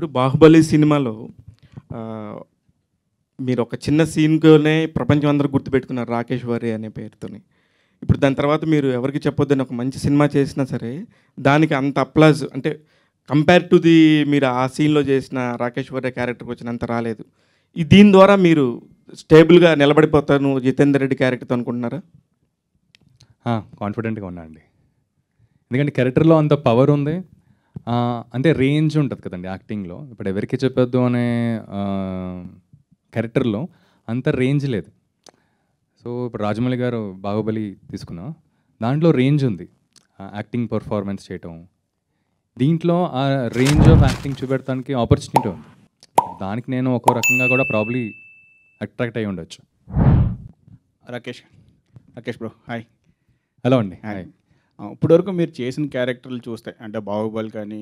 ఇప్పుడు 'బాహుబలి' సినిమాలో మీరు ఒక చిన్న సీన్‌తోనే ప్రపంచం అందరూ గుర్తుపెట్టుకున్నారు 'రాకేష్ వారి' అనే పేరుతోని. ఇప్పుడు దాని తర్వాత మీరు ఎవరికీ చెప్పొద్దని ఒక మంచి సినిమా చేసినా సరే, దానికి అంత అప్లాజ్ అంటే కంపేర్ టు ది మీరు ఆ సీన్‌లో చేసిన 'రాకేష్ వారి' క్యారెక్టర్‌కి వచ్చినంత రాలేదు. దీని ద్వారా మీరు స్టేబుల్‌గా నిలబడిపోతాను 'జితేందర్ రెడ్డి' క్యారెక్టర్‌తో అనుకుంటున్నారా? కాన్ఫిడెంట్‌గా ఉన్నా అండి. ఎందుకంటే క్యారెక్టర్‌లో అంత పవర్ ఉంది. అంటే రేంజ్ ఉంటుంది కదండి యాక్టింగ్‌లో. ఇప్పుడు ఎవరికీ చెప్పొద్దు అనే క్యారెక్టర్‌లో అంత రేంజ్ లేదు. సో ఇప్పుడు రాజమౌళి గారు 'బాహుబలి' తీసుకున్నా, దాంట్లో రేంజ్ ఉంది. యాక్టింగ్ పర్ఫార్మెన్స్ చేయటం. దీంట్లో ఆ రేంజ్ ఆఫ్ యాక్టింగ్ చూపెడటానికి ఆపర్చునిటీ ఉంది. దానికి నేను ఒక్కో రకంగా కూడా ప్రాబ్లీ అట్రాక్ట్ అయ్యి ఉండొచ్చు. Rakesh bro hi. హలో అండి. హాయ్. ఇప్పటివరకు మీరు చేసిన క్యారెక్టర్లు చూస్తే అంటే 'బాహుబలి' కానీ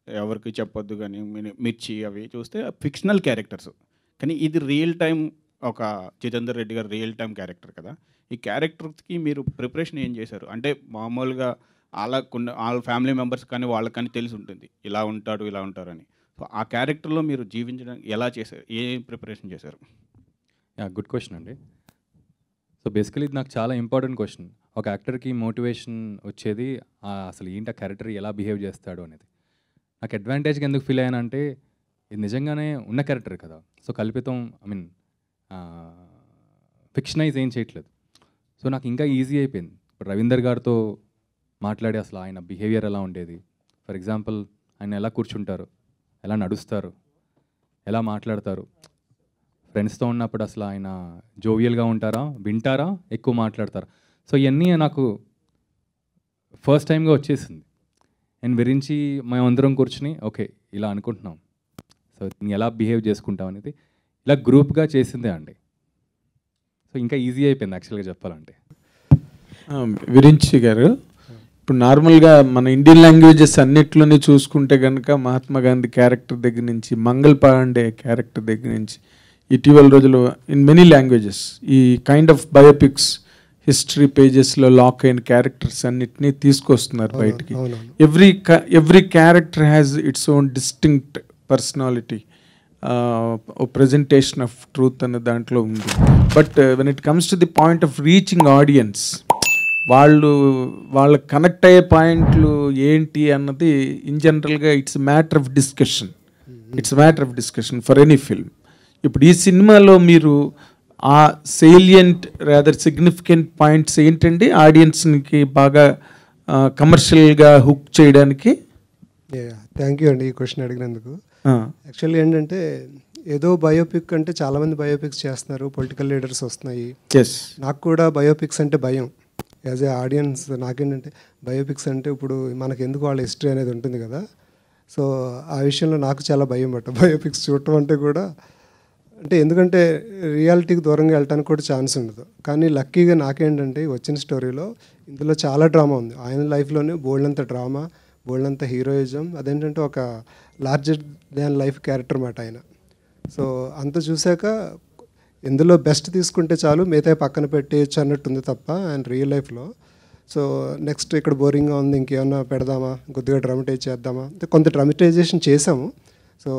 ఎవరికి చెప్పొద్దు కానీ 'మిర్చి' అవి చూస్తే ఫిక్షనల్ క్యారెక్టర్స్. కానీ ఇది రియల్ టైం ఒక 'జితేందర్ రెడ్డి' గారు రియల్ టైం క్యారెక్టర్ కదా. ఈ క్యారెక్టర్కి మీరు ప్రిపరేషన్ ఏం చేశారు? అంటే మామూలుగా వాళ్ళ ఫ్యామిలీ మెంబర్స్ కానీ వాళ్ళకి కానీ తెలిసి ఉంటుంది ఇలా ఉంటాడు ఇలా ఉంటారని. సో ఆ క్యారెక్టర్లో మీరు జీవించడానికి ఎలా చేశారు? ఏ ప్రిపరేషన్ చేశారు? గుడ్ క్వశ్చన్ అండి. సో బేసికలీ ఇది నాకు చాలా ఇంపార్టెంట్ క్వశ్చన్. ఒక యాక్టర్కి మోటివేషన్ వచ్చేది అసలు ఏంటి ఆ క్యారెక్టర్ ఎలా బిహేవ్ చేస్తాడు అనేది. నాకు అడ్వాంటేజ్గా ఎందుకు ఫీల్ అయ్యానంటే ఇది నిజంగానే ఉన్న క్యారెక్టర్ కదా. సో కల్పితం ఫిక్షనైజ్ ఏం చేయట్లేదు. సో నాకు ఇంకా ఈజీ అయిపోయింది. ఇప్పుడు రవీందర్ గారితో మాట్లాడి అసలు ఆయన బిహేవియర్ ఎలా ఉండేది, ఫర్ ఎగ్జాంపుల్ ఆయన ఎలా కూర్చుంటారు, ఎలా నడుస్తారు, ఎలా మాట్లాడతారు, ఫ్రెండ్స్తో ఉన్నప్పుడు అసలు ఆయన జోవియల్గా ఉంటారా, వింటారా, ఎక్కువ మాట్లాడతారా. సో ఇవన్నీ నాకు ఫస్ట్ టైంగా వచ్చేసింది. అండ్ విరించి మేమందరం కూర్చుని ఓకే ఇలా అనుకుంటున్నాం, సో ఎలా బిహేవ్ చేసుకుంటాం అనేది ఇలా గ్రూప్గా చేసిందే అండి. సో ఇంకా ఈజీ అయిపోయింది యాక్చువల్గా చెప్పాలంటే. విరించి గారు, ఇప్పుడు నార్మల్గా మన ఇండియన్ లాంగ్వేజెస్ అన్నిట్లోనే చూసుకుంటే కనుక మహాత్మా గాంధీ క్యారెక్టర్ దగ్గర నుంచి, మంగళ్ పాండే క్యారెక్టర్ దగ్గర నుంచి, ఇటీవల రోజులు ఇన్ మెనీ లాంగ్వేజెస్ ఈ కైండ్ ఆఫ్ బయోపిక్స్ హిస్టరీ పేజెస్లో లాక్ అయిన క్యారెక్టర్స్ అన్నిటినీ తీసుకొస్తున్నారు బయటికి. Every character has its own distinct personality, presentation of truth అనే దాంట్లో ఉంది. But when it comes to the point of reaching audience, వాళ్ళ కనెక్ట్ అయ్యే పాయింట్లు ఏంటి అన్నది ఇన్ జనరల్గా it's matter of discussion for any film. ఇప్పుడు ఈ సినిమాలో మీరు ఆ సేలియంట్ రాదర్ సిగ్నిఫికెంట్ పాయింట్స్ ఏంటండి ఆడియన్స్కి బాగా కమర్షియల్గా హుక్ చేయడానికి? థ్యాంక్ యూ అండి ఈ క్వశ్చన్ అడిగినందుకు. యాక్చువల్లీ ఏంటంటే ఏదో బయోపిక్ అంటే చాలామంది బయోపిక్స్ చేస్తున్నారు, పొలిటికల్ లీడర్స్ వస్తున్నాయి. నాకు కూడా బయోపిక్స్ అంటే భయం. యాజ్ ఏ ఆడియన్స్ నాకేంటంటే బయోపిక్స్ అంటే ఇప్పుడు మనకు ఎందుకు వాళ్ళ హిస్టరీ అనేది ఉంటుంది కదా. సో ఆ విషయంలో నాకు చాలా భయం పట్ట బయోపిక్స్ చూడటం అంటే కూడా. అంటే ఎందుకంటే రియాలిటీకి దూరంగా వెళ్ళడానికి కూడా ఛాన్స్ ఉండదు. కానీ లక్కీగా నాకేంటంటే వచ్చిన స్టోరీలో ఇందులో చాలా డ్రామా ఉంది. ఆయన లైఫ్లోనే బోల్డంత డ్రామా, బోల్డంత హీరోయిజం, అదేంటంటే ఒక లార్జర్ దాన్ లైఫ్ క్యారెక్టర్ మాట ఆయన. సో అంత చూశాక ఇందులో బెస్ట్ తీసుకుంటే చాలు, మిగతా పక్కన పెట్టేయచ్చు అన్నట్టుంది తప్ప ఆయన రియల్ లైఫ్లో. సో నెక్స్ట్ ఇక్కడ బోరింగ్గా ఉంది, ఇంకేమన్నా పెడదామా, కొద్దిగా డ్రామటైజ్ చేద్దామా అంటే కొంత డ్రామటైజేషన్ చేసాము. సో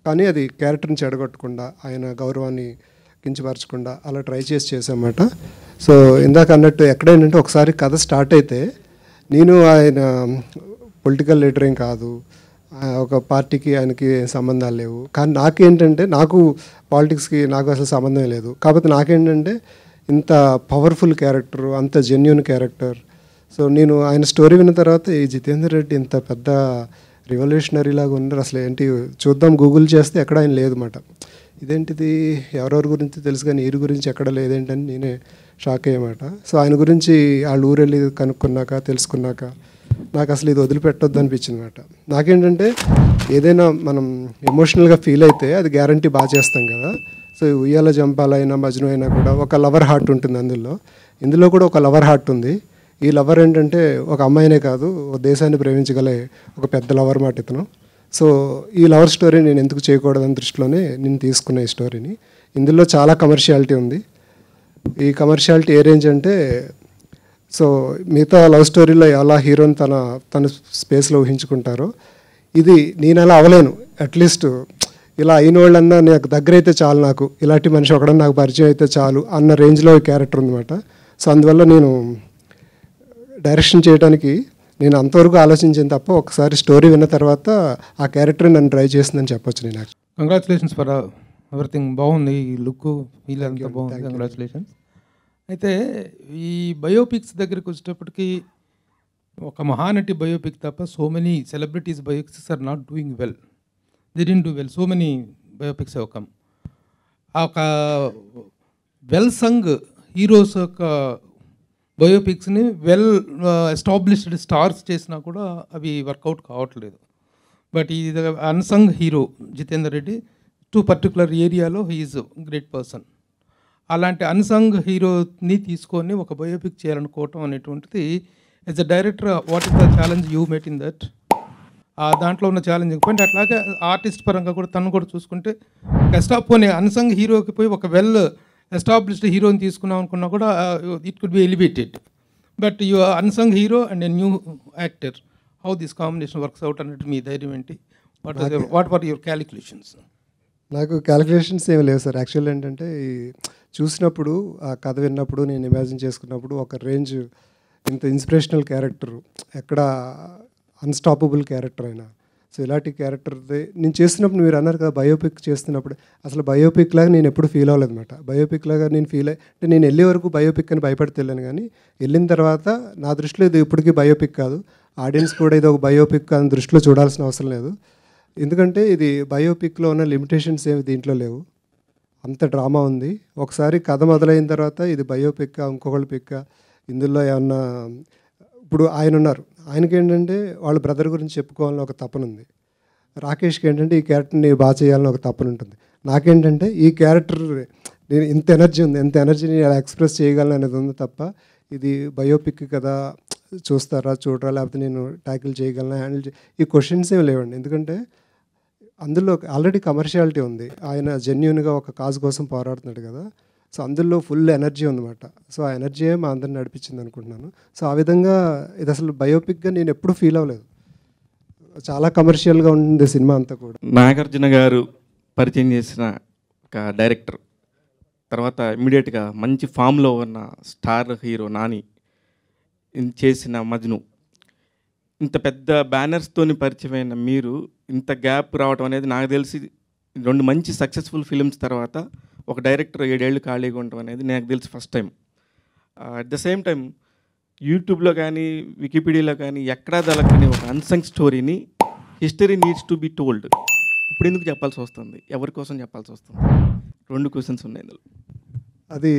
కానీ అది క్యారెక్టర్ని చెడగొట్టకుండా, ఆయన గౌరవాన్ని కించపరచకుండా అలా ట్రై చేసామన్నమాట. సో ఇందాక అన్నట్టు ఎక్కడైనా ఒకసారి కథ స్టార్ట్ అయితే, నేను ఆయన పొలిటికల్ లీడర్ ఏం కాదు, ఒక పార్టీకి ఆయనకి సంబంధాలు లేవు. కానీ నాకేంటంటే నాకు పాలిటిక్స్కి నాకు అసలు సంబంధం లేదు. కాకపోతే నాకేంటంటే ఇంత పవర్ఫుల్ క్యారెక్టర్, అంత జెన్యూన్ క్యారెక్టర్. సో నేను ఆయన స్టోరీ విన్న తర్వాత ఈ జితేందర్ రెడ్డి ఇంత పెద్ద రివల్యూషనరీ లాగా ఉన్నారు, అసలు ఏంటి చూద్దాం గూగుల్ చేస్తే ఎక్కడ ఆయన లేదన్నమాట. ఇదేంటిది ఎవరెవరి గురించి తెలుసు కానీ వీరి గురించి ఎక్కడ లేదేంటని నేనే షాక్ అయ్యమాట. సో ఆయన గురించి వాళ్ళ ఊరు వెళ్ళి కనుక్కున్నాక తెలుసుకున్నాక నాకు అసలు ఇది వదిలిపెట్టొద్దు అనిపించింది అనమాట. నాకేంటంటే ఏదైనా మనం ఎమోషనల్గా ఫీల్ అయితే అది గ్యారంటీ బాగా చేస్తాం కదా. సో ఉయ్యాల జంపాలైనా మజ్ను అయినా కూడా ఒక లవర్ హార్ట్ ఉంటుంది ఇందులో కూడా ఒక లవర్ హార్ట్ ఉంది. ఈ లవర్ ఏంటంటే ఒక అమ్మాయినే కాదు, ఒక దేశాన్ని ప్రేమించగలే ఒక పెద్ద లవర్ మాట ఇతను. సో ఈ లవర్ స్టోరీ నేను ఎందుకు చేయకూడదని దృష్టిలోనే నేను తీసుకున్న ఈ స్టోరీని. ఇందులో చాలా కమర్షియాలిటీ ఉంది. ఈ కమర్షియాలిటీ ఏ రేంజ్ అంటే, సో మిగతా లవ్ స్టోరీలో ఎలా హీరోని తన స్పేస్లో ఊహించుకుంటారో, ఇది నేను అలా అవ్వలేను, అట్లీస్ట్ ఇలా అయిన వాళ్ళన్నా నాకు దగ్గర అయితే చాలు, నాకు ఇలాంటి మనిషి ఒకడన్నా నాకు పరిచయం అయితే చాలు అన్న రేంజ్లో ఈ క్యారెక్టర్ ఉందన్నమాట. సో అందువల్ల నేను డైరెక్షన్ చేయడానికి నేను అంతవరకు ఆలోచించాను తప్ప ఒకసారి స్టోరీ విన్న తర్వాత ఆ క్యారెక్టర్ నన్ను డ్రైవ్ చేసిందని చెప్పొచ్చు. నేను కంగ్రాచులేషన్స్ ఫర్ ఎవ్రీథింగ్. బాగుంది ఈ లుక్, ఫీల్ అంతా బాగుంది, Thank you. కంగ్రాచులేషన్స్. అయితే ఈ బయోపిక్స్ దగ్గరికి వచ్చేటప్పటికి ఒక మహానటి బయోపిక్ తప్ప so many celebrities biopics are not doing well. They didn't do well. So many biopics have come. ఆ ఒక వెల్ సంగ్ హీరోస్ యొక్క బయోపిక్స్ని వెల్ ఎస్టాబ్లిష్డ్ స్టార్స్ చేసినా కూడా అవి వర్కౌట్ కావట్లేదు. బట్ ఈ unsung hero Jitender Reddy to particular ఏరియాలో హీఈస్ గ్రేట్ పర్సన్. అలాంటి అన్సంగ్ హీరోని తీసుకొని ఒక బయోపిక్ చేయాలనుకోవటం అనేటువంటిది as a director what is the challenge you met in that? ఆ దాంట్లో ఉన్న ఛాలెంజింగ్ పాయింట్. అట్లాగే ఆర్టిస్ట్ పరంగా కూడా తను కూడా చూసుకుంటే పోనీ అన్సంగ్ హీరోకి పోయి ఒక వెల్ ఎస్టాబ్లిష్డ్ హీరోని తీసుకున్నాం అనుకున్నా కూడా it could be elevated. But you unsung hero and a new actor, how this combination works out అన్నట్టు మీ ధైర్యం ఏంటి? What are your calculations? నాకు క్యాలిక్యులేషన్స్ ఏమి లేవు సార్. యాక్చువల్ ఏంటంటే చూసినప్పుడు ఆ కథ విన్నప్పుడు నేను ఇమాజిన్ చేసుకున్నప్పుడు ఒక రేంజ్ ఇంత ఇన్స్పిరేషనల్ క్యారెక్టర్, ఎక్కడ అన్స్టాపబుల్ క్యారెక్టర్ అయినా, సో ఇలాంటి క్యారెక్టర్ నేను చేస్తున్నప్పుడు మీరు అన్నారు కదా బయోపిక్ చేస్తున్నప్పుడు, అసలు బయోపిక్ లాగా నేను ఎప్పుడు ఫీల్ అవ్వలేదు అనమాట. బయోపిక్ లాగా నేను ఫీల్ అంటే నేను వెళ్ళే వరకు బయోపిక్ అని భయపడితే వెళ్ళాను, కానీ వెళ్ళిన తర్వాత నా దృష్టిలో ఇది ఇప్పటికీ బయోపిక్ కాదు, ఆడియన్స్ కూడా ఇది ఒక బయోపిక్ అని దృష్టిలో చూడాల్సిన అవసరం లేదు. ఎందుకంటే ఇది బయోపిక్లో ఉన్న లిమిటేషన్స్ ఏమి దీంట్లో లేవు, అంత డ్రామా ఉంది. ఒకసారి కథ మొదలైన తర్వాత ఇది బయోపిక్ ఇంకొకళ్ళు పిక్క, ఇందులో ఏమన్నా ఇప్పుడు ఆయన ఉన్నారు, ఆయనకి ఏంటంటే వాళ్ళ బ్రదర్ గురించి చెప్పుకోవాలని ఒక తపన ఉంది. రాకేష్కి ఏంటంటే ఈ క్యారెక్టర్ని బాగా చేయాలని ఒక తపన ఉంటుంది. నాకేంటంటే ఈ క్యారెక్టర్ నేను ఇంత ఎనర్జీ ఉంది, ఎంత ఎనర్జీని ఎలా ఎక్స్ప్రెస్ చేయగలను అనేది ఉంది తప్ప ఇది బయోపిక్ కదా చూస్తారా చూడరా లేకపోతే నేను ట్యాకిల్ చేయగలనా హ్యాండిల్ ఈ క్వశ్చన్స్ ఏమి లేవండి. ఎందుకంటే అందులో ఆల్రెడీ కమర్షియాలిటీ ఉంది, ఆయన జెన్యున్గా ఒక కాజ్ కోసం పోరాడుతున్నాడు కదా, సో అందులో ఫుల్ ఎనర్జీ ఉందన్నమాట. సో ఆ ఎనర్జీయే మా అందరిని నడిపించింది అనుకుంటున్నాను. సో ఆ విధంగా ఇది అసలు బయోపిక్గా నేను ఎప్పుడు ఫీల్ అవ్వలేదు, చాలా కమర్షియల్గా ఉంది సినిమా అంతా కూడా. నాగార్జున గారు పరిచయం చేసిన ఒక డైరెక్టర్ తర్వాత ఇమ్మీడియట్గా మంచి ఫామ్లో ఉన్న స్టార్ హీరో నాని చేసిన మజ్ను, ఇంత పెద్ద బ్యానర్స్తోని పరిచయమైన మీరు ఇంత గ్యాప్ రావడం అనేది నాకు తెలిసి 2 మంచి సక్సెస్ఫుల్ ఫిలిమ్స్ తర్వాత ఒక డైరెక్టర్ 7 ఏళ్ళు ఖాళీగా ఉండడం అనేది నాకు తెలిసి first time. At the same time యూట్యూబ్లో కానీ వికీపీడియాలో కానీ ఎక్కడా దొరకని ఒక అన్సంగ్ స్టోరీని history needs to be told ఇప్పుడు ఎందుకు చెప్పాల్సి వస్తుంది, ఎవరి కోసం చెప్పాల్సి వస్తుంది? 2 క్వశ్చన్స్ ఉన్నాయి ఇందులో. అది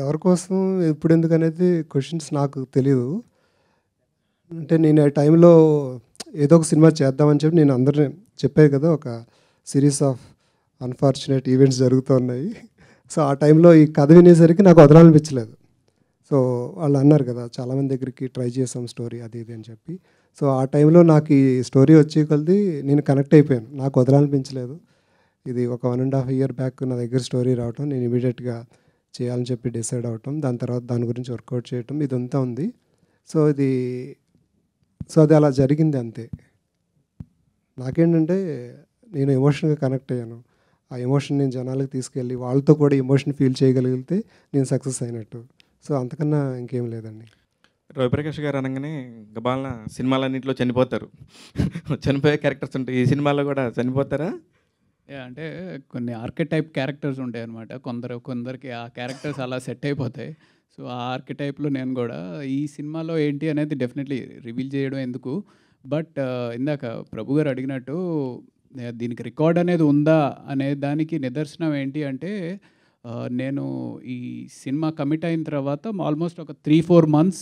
ఎవరి కోసం ఇప్పుడు ఎందుకు అనేది క్వశ్చన్స్ నాకు తెలియదు. అంటే నేను ఆ టైంలో ఏదో ఒక సినిమా చేద్దామని చెప్పి నేను అందరినీ చెప్పాను కదా, ఒక సిరీస్ ఆఫ్ అన్ఫార్చునేట్ ఈవెంట్స్ జరుగుతూ ఉన్నాయి. సో ఆ టైంలో ఈ కథ వినేసరికి నాకు వదలాలనిపించలేదు. సో వాళ్ళు అన్నారు కదా చాలామంది దగ్గరికి ట్రై చేసాం స్టోరీ అది ఇది అని చెప్పి. సో ఆ టైంలో నాకు ఈ స్టోరీ వచ్చే కొలది నేను కనెక్ట్ అయిపోయాను, నాకు వదలాలనిపించలేదు. ఇది ఒక 1.5 year బ్యాక్ నా దగ్గర స్టోరీ రావటం, నేను ఇమీడియట్గా చేయాలని చెప్పి డిసైడ్ అవటం, దాని తర్వాత దాని గురించి వర్కౌట్ చేయటం, ఇదంతా ఉంది. సో అది అలా జరిగింది అంతే. నాకేంటంటే నేను ఎమోషన్గా కనెక్ట్ అయ్యాను, ఆ ఎమోషన్ నేను జనాలకు తీసుకెళ్ళి వాళ్ళతో కూడా ఎమోషన్ ఫీల్ చేయగలిగితే నేను సక్సెస్ అయినట్టు. సో అంతకన్నా ఇంకేం లేదండి. రవిప్రకాష్ గారు అనగానే గబాలన సినిమాలన్నింటిలో చనిపోతారు, చనిపోయే క్యారెక్టర్స్ ఉంటాయి, ఈ సినిమాలో కూడా చనిపోతారా? అంటే కొన్ని ఆర్కిటైప్ క్యారెక్టర్స్ ఉంటాయి అనమాట, కొందరికి ఆ క్యారెక్టర్స్ అలా సెట్ అయిపోతాయి. సో ఆ ఆర్కిటైప్లో నేను కూడా ఈ సినిమాలో ఏంటి అనేది డెఫినెట్లీ రివీల్ చేయడం ఎందుకు, బట్ ఇందాక ప్రభు గారు అడిగినట్టు దీనికి రికార్డ్ అనేది ఉందా అనే దానికి నిదర్శనం ఏంటి అంటే, నేను ఈ సినిమా కమిట్ అయిన తర్వాత ఆల్మోస్ట్ ఒక 3-4 months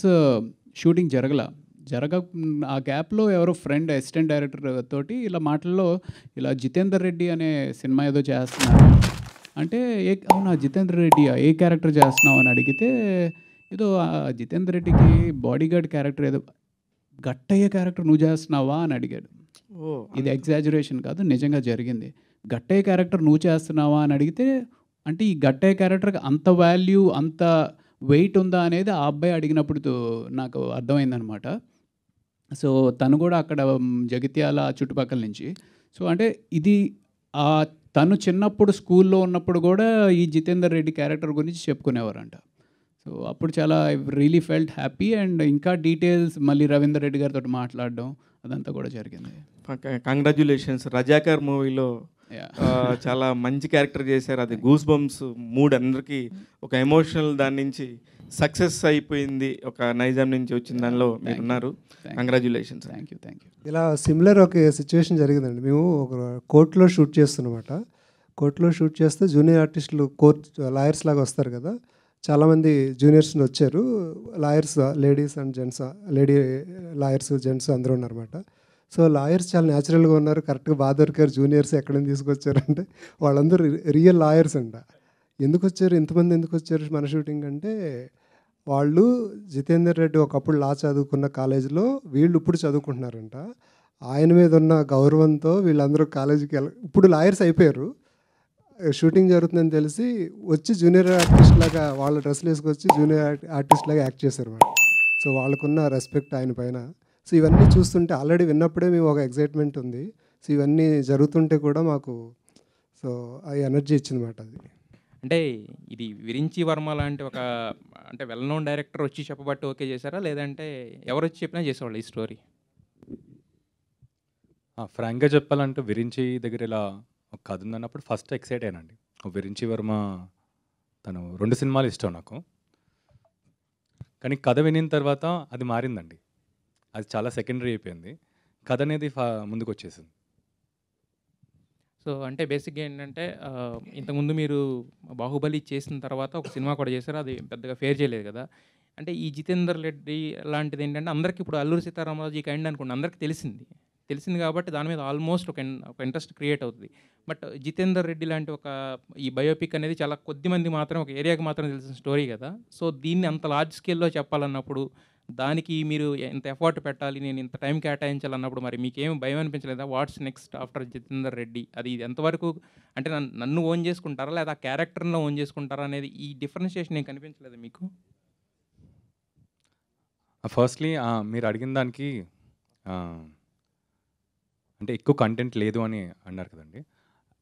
షూటింగ్ ఆ గ్యాప్లో ఎవరో ఫ్రెండ్ అసిస్టెంట్ డైరెక్టర్ తోటి ఇలా మాటల్లో ఇలా జితేందర్ రెడ్డి అనే సినిమా ఏదో చేస్తున్నారు అంటే, అవునా జితేందర్ రెడ్డి ఏ క్యారెక్టర్ చేస్తున్నావు అని అడిగితే, ఏదో జితేందర్ రెడ్డికి బాడీ గార్డ్ క్యారెక్టర్ ఏదో గట్టయ్య క్యారెక్టర్ నువ్వు చేస్తున్నావా అని అడిగాడు. ఇది ఎగ్జాజరేషన్ కాదు, నిజంగా జరిగింది. గట్టయ్య క్యారెక్టర్ నువ్వు చేస్తున్నావా అని అడిగితే, అంటే ఈ గట్టయ్య క్యారెక్టర్కి అంత వాల్యూ అంత వెయిట్ ఉందా అనేది ఆ అబ్బాయి అడిగినప్పుడు నాకు అర్థమైందనమాట. సో తను కూడా అక్కడ జగిత్యాల చుట్టుపక్కల నుంచి. సో అంటే ఇది తను చిన్నప్పుడు స్కూల్లో ఉన్నప్పుడు కూడా ఈ జితేందర్ రెడ్డి క్యారెక్టర్ గురించి చెప్పుకునేవారంట. సో అప్పుడు చాలా I really felt happy. And ఇంకా డీటెయిల్స్ మళ్ళీ రవీందర్ రెడ్డి గారితో మాట్లాడడం అదంతా కూడా జరిగింది. కంగ్రాచ్యులేషన్స్. రజాకర్ మూవీలో చాలా మంచి క్యారెక్టర్ చేశారు. అది గూస్ బంప్స్ మూడ్ అందరికీ ఒక ఎమోషనల్ దాని నుంచి సక్సెస్ అయిపోయింది. ఒక నైజాం నుంచి వచ్చిన దానిలో మీరు ఉన్నారు. కంగ్రాచ్యులేషన్స్. Thank you. ఇలా సిమిలర్ ఒక సిచ్యువేషన్ జరిగిందండి. మేము ఒక కోర్టులో షూట్ చేస్తున్నమాట. కోర్టులో షూట్ చేస్తే జూనియర్ ఆర్టిస్టులు లాయర్స్ లాగా వస్తారు కదా, చాలామంది జూనియర్స్ని వచ్చారు. Lawyers ladies and gents, lady lawyers gents అందరూ ఉన్నారన్నమాట. సో లాయర్స్ చాలా న్యాచురల్గా ఉన్నారు, కరెక్ట్గా బాగా దొరికారు. జూనియర్స్ ఎక్కడి నుంచి తీసుకొచ్చారంటే వాళ్ళందరూ రియల్ లాయర్స్ అంట. ఎందుకు వచ్చారు, ఇంతమంది ఎందుకు వచ్చారు మన షూటింగ్ అంటే, వాళ్ళు జితేందర్ రెడ్డి ఒకప్పుడు లా చదువుకున్న కాలేజీలో వీళ్ళు ఇప్పుడు చదువుకుంటున్నారంట. ఆయన మీద ఉన్న గౌరవంతో వీళ్ళందరూ కాలేజీకి ఇప్పుడు లాయర్స్ అయిపోయారు. షూటింగ్ జరుగుతుందని తెలిసి వచ్చి జూనియర్ ఆర్టిస్ట్ లాగా వాళ్ళ డ్రెస్సులు వేసుకొచ్చి జూనియర్ ఆర్టిస్ట్ లాగా యాక్ట్ చేశారు అన్నమాట. సో వాళ్ళకున్న రెస్పెక్ట్ ఆయన పైన. సో ఇవన్నీ చూస్తుంటే ఆల్రెడీ విన్నప్పుడే మేము ఒక ఎగ్జైట్మెంట్ ఉంది. సో ఇవన్నీ జరుగుతుంటే కూడా మాకు సో ఆ ఎనర్జీ ఇచ్చిందన్నమాట. అది అంటే ఇది విరించి వర్మ లాంటి ఒక అంటే వెల్ నోన్ డైరెక్టర్ వచ్చి చెప్పబట్టి ఓకే చేశారా, లేదంటే ఎవరు వచ్చి చెప్పినా చేసేవాళ్ళు ఈ స్టోరీ? ఫ్రాంక్గా చెప్పాలంటే విరించి దగ్గర ఇలా ఒక కథ ఉందన్నప్పుడు ఫస్ట్ ఎక్సైట్ అయ్యానండి. విరించి వర్మ తను 2 సినిమాలు ఇష్టం నాకు, కానీ కథ వినిన తర్వాత అది మారిందండి. అది చాలా సెకండరీ అయిపోయింది. కథ అనేది ముందుకు వచ్చేసింది. సో అంటే బేసిక్గా ఏంటంటే ఇంతకుముందు మీరు బాహుబలి చేసిన తర్వాత ఒక సినిమా కూడా చేశారు, అది పెద్దగా ఫేర్ చేయలేదు కదా. అంటే ఈ జితేందర్ రెడ్డి లాంటిది ఏంటంటే అందరికీ ఇప్పుడు అల్లూరి సీతారామరాజు ఈ కైండ్ అనుకోండి అందరికీ తెలిసింది కాబట్టి దాని మీద ఆల్మోస్ట్ ఒక ఇంట్రెస్ట్ క్రియేట్ అవుతుంది. బట్ జితేందర్ రెడ్డి లాంటి ఒక ఈ బయోపిక్ అనేది చాలా కొద్ది మంది మాత్రం ఒక ఏరియాకి మాత్రం తెలిసిన స్టోరీ కదా. సో దీన్ని అంత లార్జ్ స్కేల్లో చెప్పాలన్నప్పుడు దానికి మీరు ఎంత ఎఫర్ట్ పెట్టాలి, నేను ఇంత టైం కేటాయించాలన్నప్పుడు మరి మీకేం భయం అనిపించలేదా? What's next after Jitender Reddy? అది ఎంతవరకు అంటే నన్ను ఓన్ చేసుకుంటారా లేదా ఆ క్యారెక్టర్లో ఓన్ చేసుకుంటారా అనేది ఈ డిఫరెన్షియేషన్ ఏం కనిపించలేదు మీకు? ఫస్ట్లీ మీరు అడిగిన దానికి అంటే ఎక్కువ కంటెంట్ లేదు అని అన్నారు కదండి,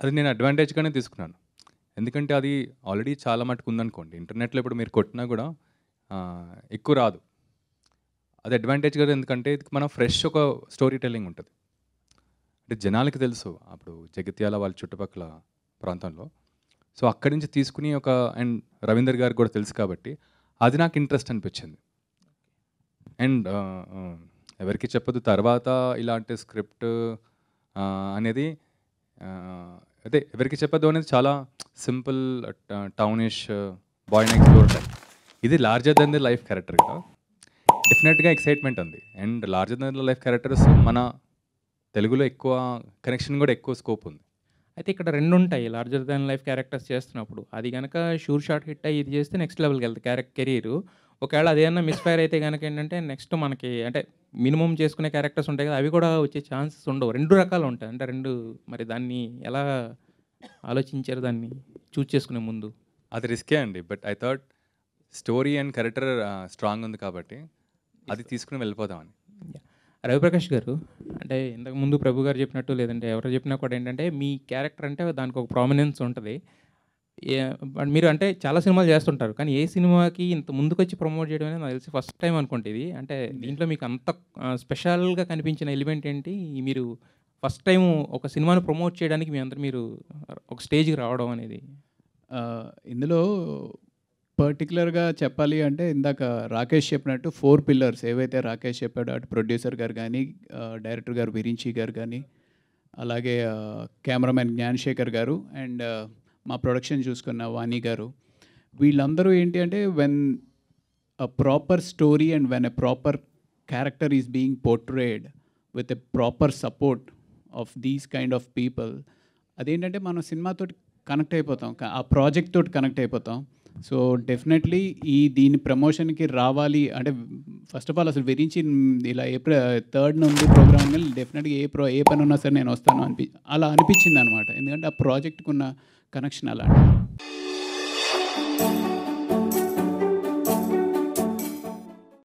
అది నేను అడ్వాంటేజ్గానే తీసుకున్నాను. ఎందుకంటే అది ఆల్రెడీ చాలా మటుకు ఉందనుకోండి, ఇంటర్నెట్లో ఇప్పుడు మీరు కొట్టినా కూడా ఎక్కువ రాదు. అది అడ్వాంటేజ్ కదా, ఎందుకంటే మనం ఫ్రెష్ ఒక స్టోరీ టెల్లింగ్ ఉంటుంది. అంటే జనాలకి తెలుసు అప్పుడు జగిత్యాల వాళ్ళ చుట్టుపక్కల ప్రాంతంలో, సో అక్కడి నుంచి తీసుకుని ఒక అండ్ రవీందర్ గారికి కూడా తెలుసు కాబట్టి అది నాకు ఇంట్రెస్ట్ అనిపించింది. అండ్ ఎవరికి చెప్పదు తర్వాత ఇలాంటి స్క్రిప్ట్ అనేది అదే ఎవరికి చెప్పదు అనేది చాలా simple townish boy next door type. ఇది larger than the life character కదా, డెఫినెట్గా ఎక్సైట్మెంట్ ఉంది. And larger than the life characters మన తెలుగులో ఎక్కువ కనెక్షన్ కూడా ఎక్కువ స్కోప్ ఉంది. అయితే ఇక్కడ 2 ఉంటాయి లార్జర్ దాన్ లైఫ్ క్యారెక్టర్స్ చేస్తున్నప్పుడు. అది కనుక షూర్ షాట్ హిట్ అయ్యి ఇది చేస్తే నెక్స్ట్ లెవెల్కి వెళ్తుంది కెరీర్. ఒకవేళ అదేమన్నా మిస్ఫైర్ అయితే కనుక ఏంటంటే నెక్స్ట్ మనకి అంటే మినిమం చేసుకునే క్యారెక్టర్స్ ఉంటాయి కదా, అవి కూడా వచ్చే ఛాన్సెస్ ఉండవు. 2 రకాలు ఉంటాయి అంటే 2 మరి దాన్ని ఎలా ఆలోచించారు దాన్ని చూస్ చేసుకునే ముందు? అది రిస్కే అండి, but I thought story and character strong ఉంది కాబట్టి అది తీసుకుని వెళ్ళిపోదామని. రవిప్రకాష్ గారు, అంటే ఇంతకుముందు ప్రభు గారు చెప్పినట్టు లేదంటే ఎవరు చెప్పినా కూడా ఏంటంటే మీ క్యారెక్టర్ అంటే దానికి ఒక ప్రామినెన్స్ ఉంటుంది. మీరు అంటే చాలా సినిమాలు చేస్తుంటారు, కానీ ఏ సినిమాకి ఇంత ముందుకు వచ్చి ప్రమోట్ చేయడం అనేది నాకు తెలిసి ఫస్ట్ టైం అనుకుంటే ఇది. అంటే దీంట్లో మీకు అంత స్పెషల్గా కనిపించిన ఎలిమెంట్ ఏంటి? మీరు ఫస్ట్ టైం ఒక సినిమాను ప్రమోట్ చేయడానికి మీ అందరూ మీరు ఒక స్టేజ్కి రావడం అనేది? ఇందులో పర్టికులర్గా చెప్పాలి అంటే ఇందాక రాకేష్ చెప్పినట్టు 4 పిల్లర్స్ ఏవైతే రాకేష్ చెప్పాడో, అటు ప్రొడ్యూసర్ గారు కానీ, డైరెక్టర్ గారు విరించి గారు కానీ, అలాగే కెమెరామెన్ జ్ఞానశేఖర్ గారు అండ్ మా ప్రొడక్షన్ చూసుకున్న వాణి గారు, వీళ్ళందరూ ఏంటి అంటే when a proper story and when a proper character is being portrayed with a proper support of these kind of people, అదేంటంటే మనం సినిమాతో కనెక్ట్ అయిపోతాం, ఆ ప్రాజెక్ట్ తోటి కనెక్ట్ అయిపోతాం. సో డెఫినెట్లీ దీని ప్రమోషన్కి రావాలి అంటే ఫస్ట్ ఆఫ్ ఆల్ అసలు విరించి ఇలా April 3rd ఉంది ప్రోగ్రామ్, డెఫినెట్గా ఏ పని ఉన్నా సరే నేను వస్తాను అలా అనిపించింది అనమాట. ఎందుకంటే ఆ ప్రాజెక్ట్కి ఉన్న కనెక్షన్ అలాంటి.